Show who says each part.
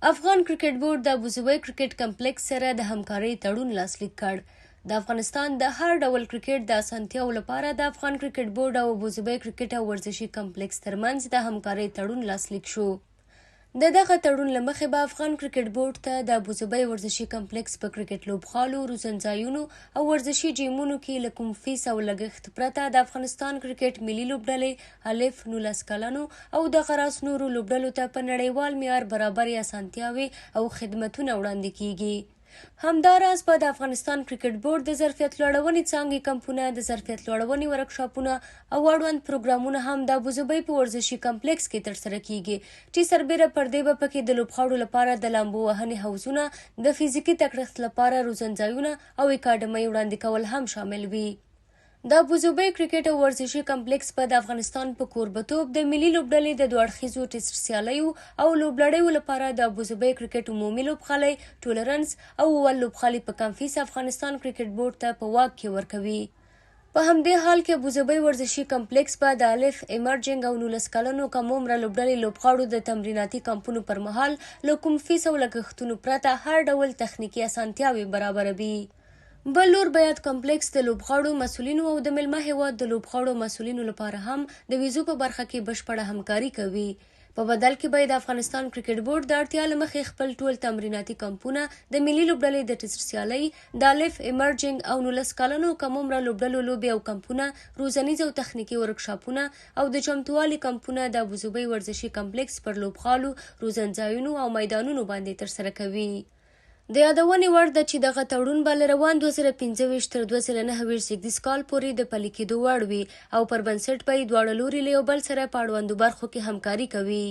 Speaker 1: افغان کرکټ بورډ د ابوظبي کرکټ کمپلیکس سره د همکارۍ تړون لاسلیک کړ. د افغانستان د هر ډول کرکټ د اسانتیاو لپاره د افغان کرکټ بورډ او ابوظبي کرکټ او ورزشي کمپلیکس ترمنځ د همکارۍ تړون لاسلیک شو. دغه تړون له مخې به افغان کرکټ بورډ ته د ابوظبي ورزشي کمپلیکس په کرکټ لوبغالو، روزنځایونو او ورزشي جیمونو کې له کوم فیس او لګښت پرته د افغانستان کرکټ ملي لوبډلې الف 19 کلنو او دغه راس نورو لوبډلو ته په نړیوال معیار برابرې اسانتیاوې او خدمتونه وړاندې کیږي. همداراز به د افغانستان کرکټ بورډ د ظرفیت لوړونې څانګې کمپونه، د ظرفیت لوړونې ورکشاپونه او اړوند پروګرامونه هم د ابوظبي په ورزشي کمپلیکس کې ترسره کیږي، چې سربیره پر دې به پکې د لوبغاړو لپاره د لامبو وهنې حوضونه، د فزیکي تکړښت لپاره روزنځایونه او اکاډمۍ وړاندې کول هم شامل وي. د ابوظبي کرکټ او ورزشي کمپلیکس په د افغانستان په کوربتوب د ملي لوبډلې د 2 اړخیزو ټیسټ سیالیو او لوبلړیو لپاره د ابوظبي کرکټ عمومي لوبخالي ټولرنس او ول لوبخالي په کمفیس افغانستان کرکټ بورډ ته په واک کې ورکوي. په همدې حال کې ابوظبي ورزشي کمپلیکس به د الف ایمرجنګ او 19 کلنو کم عمره لوبډلې لوبغاړو د تمریناتي کمپونو پر مهال له کوم فیس او لګښتونو پرته هر ډول تخنیکي اسانتیاوې برابروي. بل لور بیات کمپلیکس د لوبغاړو، مسؤلینو او د ملمه هیواد د لوبغاړو مسؤلینو لپاره هم د ویزو په برخه کې بشپړه همکاري کوي. په بدل کې به د افغانستان کرکټ بورډ د اړتیا له مخې خپل ټول تمریناتي کمپونه د ملي لوبډلې د ټیسټ سیالۍ، د الف ایمرجنګ او 19 کلنو کم عمره لوبډلو لوبې او کمپونه، روزنیز او تخنیکي ورکشاپونه او د چمتووالي کمپونه د ابوظبي ورزشي کمپلیکس پر لوبغالو، روزنځایونو او میدانونو باندې ترسره کوي. د یادونې وړ ده چې دغه تړون به له روان 2025 تر 2029 کال پورې د پلي کېدو وړ وي او پر بنسټ به یې دواړه لوري له یو بل سره په اړوندو برخو کې همکاري کوي.